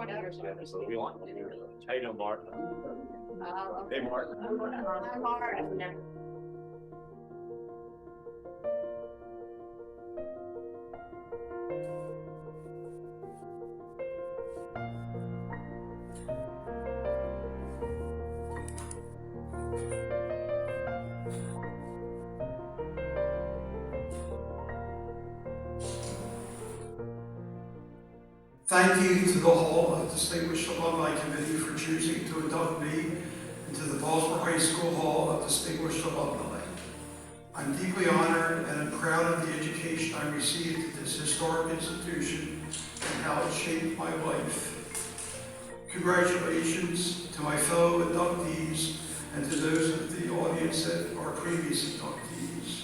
What do you want? How you doing, Mark? Hey, Mark. Hi, Mark. Thank you to the whole Distinguished Alumni Committee for choosing to induct me into the Paulsboro High School Hall of Distinguished Alumni. I'm deeply honored and I'm proud of the education I received at this historic institution and how it shaped my life. Congratulations to my fellow inductees and to those of the audience that are previous inductees.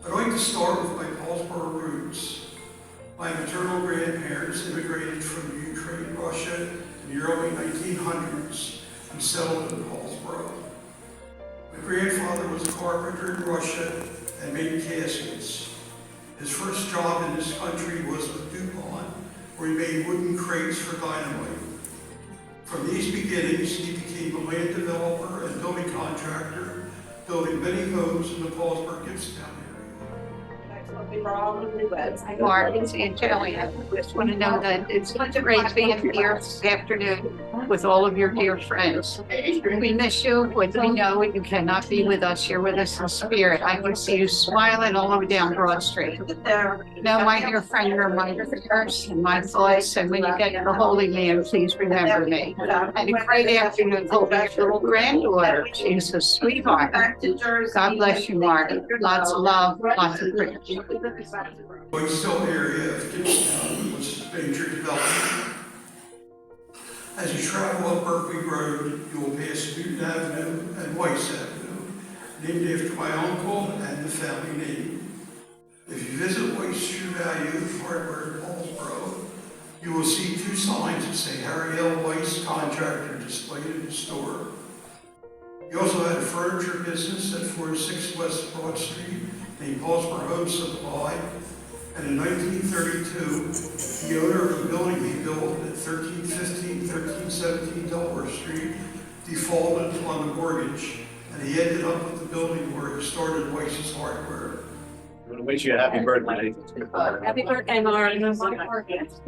I'd like to start with my Paulsboro roots. My maternal grandparents immigrated from Ukraine, Russia in the early 1900s and settled in Paulsboro. My grandfather was a carpenter in Russia and made caskets. His first job in this country was with DuPont, where he made wooden crates for dynamite. From these beginnings, he became a land developer and building contractor, building many homes in the Paulsboro-Gibbstown area. Mark, it's Angelia. I just want to know that it's great being here this afternoon with all of your dear friends. We miss you, but we know you cannot be with us. You're with us in spirit. I can see you smiling all over down Broad Street. Now, my dear friend, you're my prayers and my thoughts, and when you get to the Holy Land, please remember me. And a great afternoon for your little granddaughter. She's a sweetheart. God bless you, Mark. Lots of love, lots of prayers. Still area of Gibbstown, which is a major development. As you travel up Berkeley Road, you will pass Newton Avenue and Weiss Avenue, named after my uncle and the family name. If you visit Weiss True Value Hardware in Paulsboro, you will see two signs that say Harry L. Weiss Contractor displayed in the store. He also had a furniture business at 46 West Broad Street named Paulsboro Home Supply, and in 1932, the owner of the building he built at 1315, 1317 Delaware Street defaulted on the mortgage, and he ended up with the building where he started Weiss's Hardware. I want to wish you a happy birthday. Happy birthday, Mark. And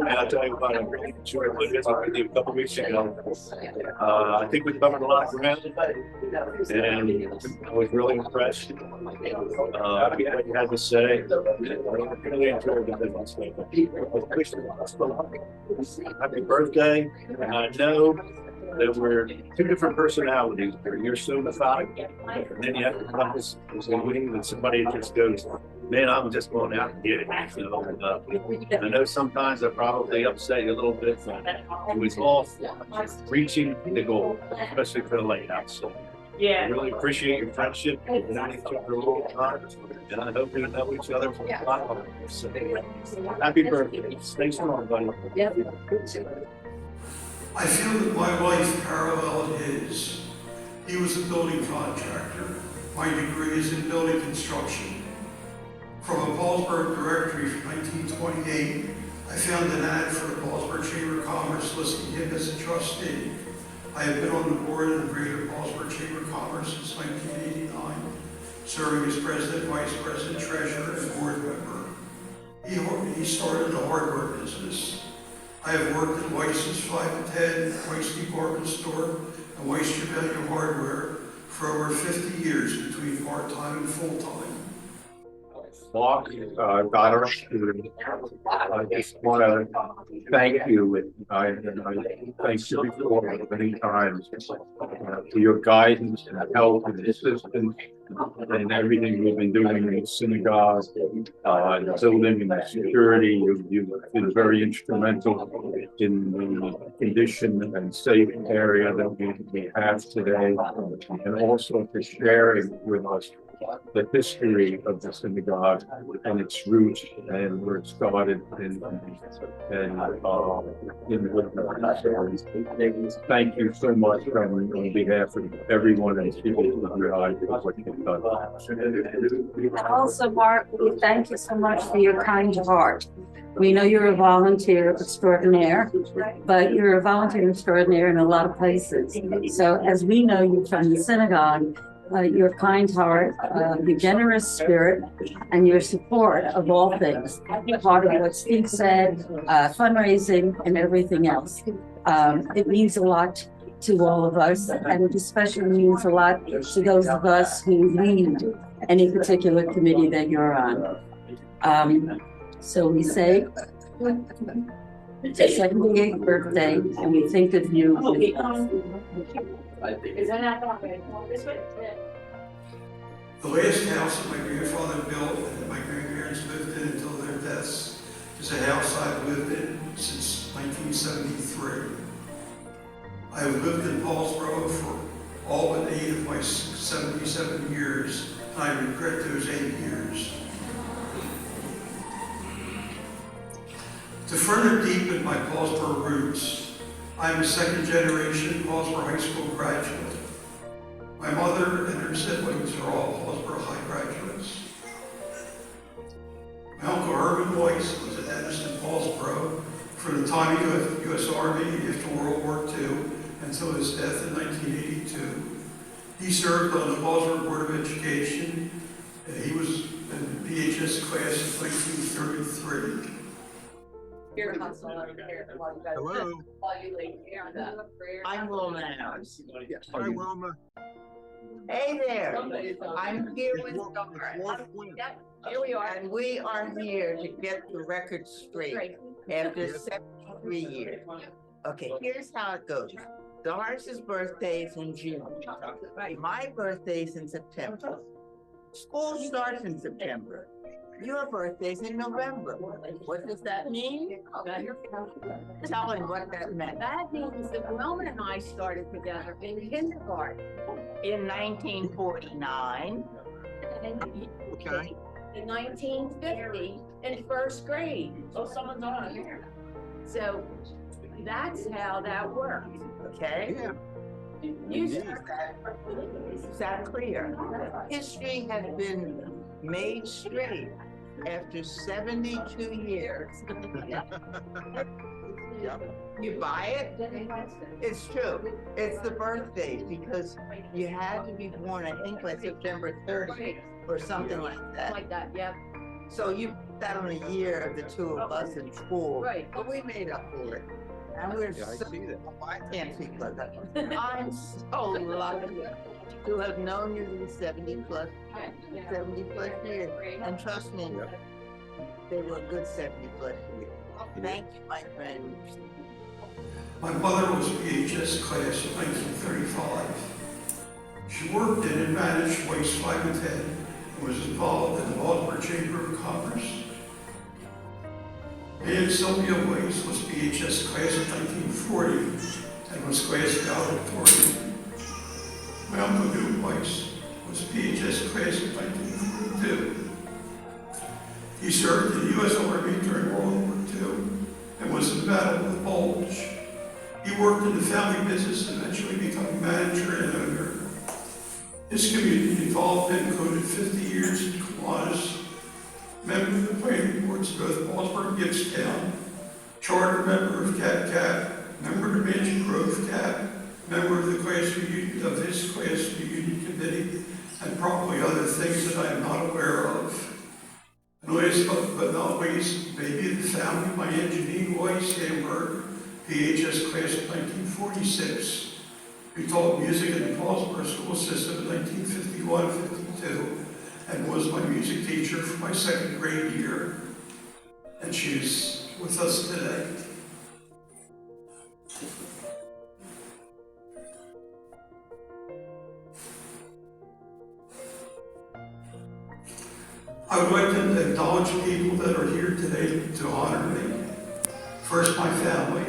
I'll tell you what, I really enjoyed my visit with you a couple weeks ago. I think we covered a lot of ground, and I was really impressed what you had to say. I really enjoyed the happy birthday, and I know that we're two different personalities. You're so methodical, and then you have to come this wing that somebody just goes, man, I'm just going out and get it. So, I know sometimes I probably upset you a little bit, but it was all reaching the goal, especially for the lighthouse. So I really appreciate your friendship. We've known each other a long time, and I hope we know each other for a lot longer. So, happy birthday. Stay strong, buddy. I feel that my life paralleled his. He was a building contractor. My degree is in building construction. From a Paulsboro directory from 1928, I found an ad for the Paulsboro Chamber of Commerce listing him as a trustee. I have been on the board of the Greater Paulsboro Chamber of Commerce since 1989, serving as president, vice president, treasurer, and board member. He started a hardware business. I have worked at Weiss's 5 and 10, Weiss Department Store, and Weiss True Value Hardware for over 50 years between part-time and full-time. Mark, daughter, I just want to thank you, and I thank you before many times for your guidance and help and assistance and everything we've been doing in the synagogue, building and security. You've been very instrumental in the condition and safe area that we have today, and also for sharing with us the history of the synagogue and its roots and where it started in so thank you so much on behalf of everyone in CBI for what you've done. Also, Mark, we thank you so much for your kind heart. We know you're a volunteer extraordinaire, but you're a volunteer extraordinaire in a lot of places. So as we know you from the synagogue, your kind heart, your generous spirit, and your support of all things, part of what Steve said, fundraising and everything else. It means a lot to all of us, and it especially means a lot to those of us who lead any particular committee that you're on. So we say, it's your 78th birthday, and we think of you. The last house that my grandfather built and my grandparents lived in until their deaths is a house I've lived in since 1973. I have lived in Paulsboro for all but 8 of my 77 years, and I regret those 8 years. To further deepen my Paulsboro roots, I am a second-generation Paulsboro High School graduate. My mother and her siblings are all Paulsboro High graduates. My uncle Herman Weiss was a dentist in Paulsboro from the time he left the U.S. Army after World War II until his death in 1982. He served on the Paulsboro Board of Education. He was in the PHS class of 1933. Hello. I'm Wilma House. Hi, Wilma. Hey there. I'm here with Dora. Here we are. And we are here to get the record straight after 73 years. Okay, here's how it goes. Doris's birthday is in June. My birthday is in September. School starts in September. Your birthday's in November. What does that mean? Tell him what that meant. That means that Wilma and I started together in kindergarten. In 1949. Okay. In 1950, in first grade. Oh, someone's on here. So that's how that works. Okay? Yeah. You said that. Is that clear? History has been made straight after 72 years. You buy it? It's true. It's the birthday because you had to be born, I think, by September 30th or something like that. Like that, yep. So you put that on a year of the two of us in school. Right. But we made up for it. And we're Yeah, I so, see that. I can't speak about that. I'm so lucky to have known you these 70 plus years. And trust me, they were a good 70 plus years. Thank you, my friend. My mother was a PHS class of 1935. She worked in and managed Waste 5 and 10 and was involved in the Baltimore Chamber of Commerce. And Sylvia Weiss was PHS class of 1940 and was class valedictorian. My uncle Duke Weiss was PHS class of 1942. He served in the U.S. Army during World War II and was in battle with the Bulge. He worked in the family business and eventually became manager and owner. His community involvement included 50 years in Kiwanis, member of the planning boards of both Paulsboro and Gibbstown, charter member of CAP, member of the Mansion Grove CAP, member of the class reunion of his class reunion committee, and probably other things that I am not aware of. And last but not least, maybe the family, my Aunt Janine Weiss Hamburg, PHS class of 1946, who taught music in the Paulsboro school system in 1951-52, and was my music teacher for my second grade year. And she's with us today. I would like to acknowledge people that are here today to honor me. First, my family.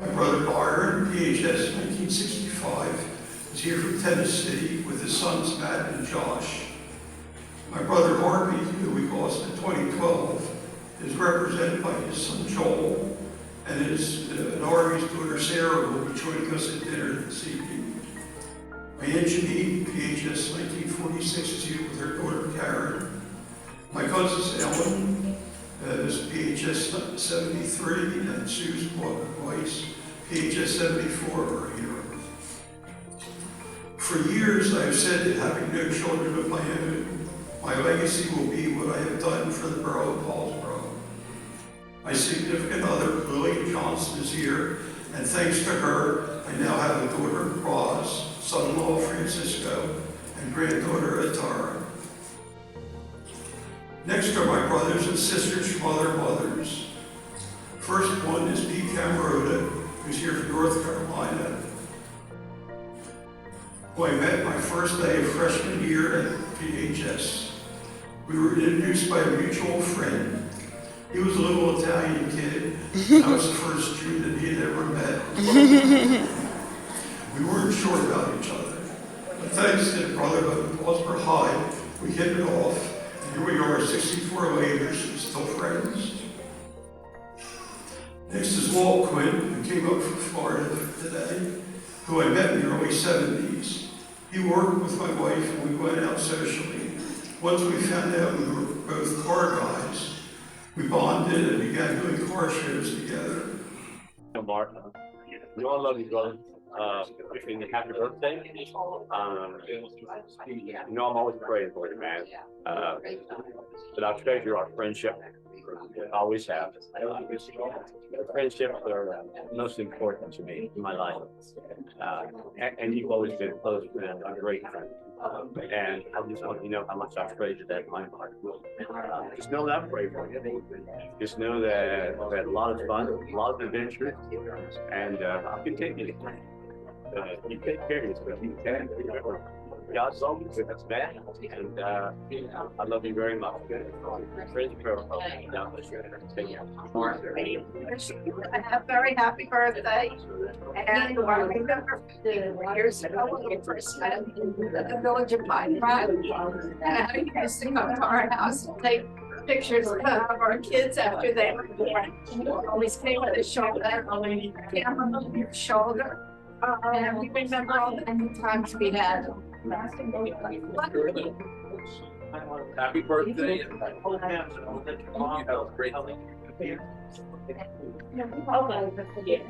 My brother Byron, PHS 1965, is here from Tennessee with his sons Matt and Josh. My brother Harvey, who we lost in 2012, is represented by his son Joel, and Harvey's daughter Sarah will be joining us at dinner this evening. My Aunt Janine, PHS 1946 too, with her daughter Karen. My cousins Ellen, is PHS 73, and Susan Weiss, PHS 74 are here. For years, I have said that having no children of my own, my legacy will be what I have done for the borough of Paulsboro. My significant other, Lily Johnson, is here, and thanks to her, I now have a daughter, Roz, son-in-law, Francisco, and granddaughter, Atara. Next are my brothers and sisters from other mothers. First one is Pete Camarota, who's here from North Carolina, who I met my first day of freshman year at PHS. We were introduced by a mutual friend. He was a little Italian kid. I was the first Jew that he had ever met. We weren't sure about each other. But thanks to the brotherhood of Paulsboro High, we hit it off. And here we are 64 later, still friends. Next is Walt Quinn, who came up from Florida today, who I met in the early 70s. He worked with my wife and we went out socially. Once we found out we were both car guys, we bonded and began doing car shows together. Mark, we all love you, brother. Wishing you happy birthday. You know I'm always praying for you, man. But I'll treasure our friendship. I always have. Friendships are most important to me in my life. And you've always been close and a great friend. And I just want you to know how much I treasure that in my heart. Just know that I pray for you. Just know that I've had a lot of fun, a lot of adventures, and I'll continue to. You take care of yourself. You can. God's always with us, man. And I love you very much. Praise the Lord. God bless you. Take care. A very happy birthday. And I remember years ago when we first met at the village of Pine Rock. And I used to come to our house and take pictures of our kids after they were born. Always came with a shoulder, camera on your shoulder. And we remember all the times we had. Happy birthday. You have a great day.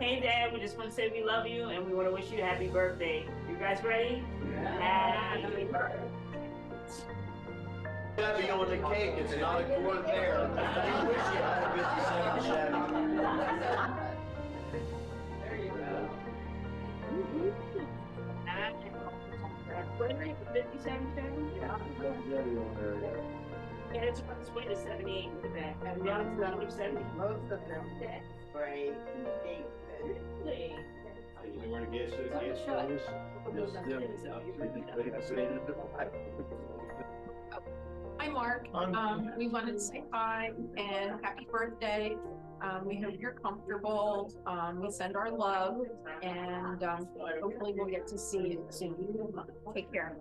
Hey Dad, we just want to say we love you and we want to wish you a happy birthday. You guys ready? Happy birthday. Happy on the cake, it's not a quart there. We wish you happy 57 Chevy. There you go. 57 Chevy? Yeah, it's on its way to 78 in the back. And now it's down to 70. Most of them spray Really? You want to guess those? Hi, Mark. We wanted to say hi and happy birthday. We hope you're comfortable. We send our love and hopefully we'll get to see you soon. Take care.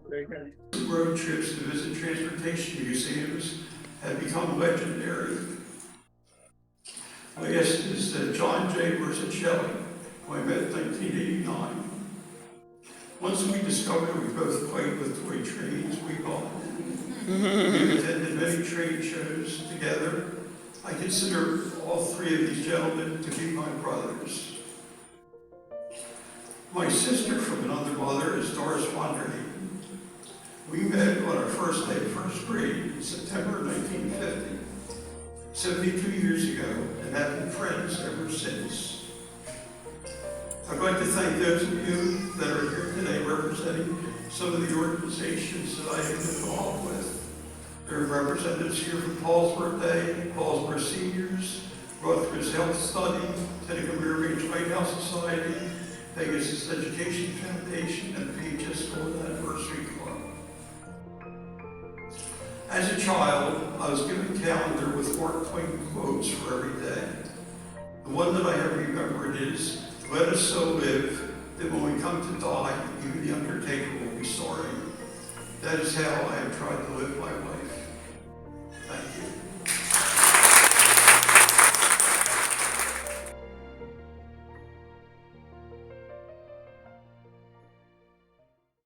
Road trips to visit transportation museums have become legendary. Last is John J. Versacelli, who I met in 1989. Once we discovered we both played with toy trains, we bonded. We attended many trade shows together. I consider all three of these gentlemen to be my brothers. My sister from another mother is Doris Wanderhagen. We met on our first day of first grade in September 1950, 72 years ago, and have been friends ever since. I'd like to thank those of you that are here today representing some of the organizations that I have been involved with. There are representatives here from Paulsboro Day, Paulsboro Seniors, Rutgers Health Study, Tennessee Range White House Society, Pegasus Education Foundation, and PHS School Anniversary Club. As a child, I was given a calendar with Mark Twain quotes for every day. The one that I have remembered is, let us so live that when we come to die, even the undertaker will be sorry. That is how I have tried to live my life.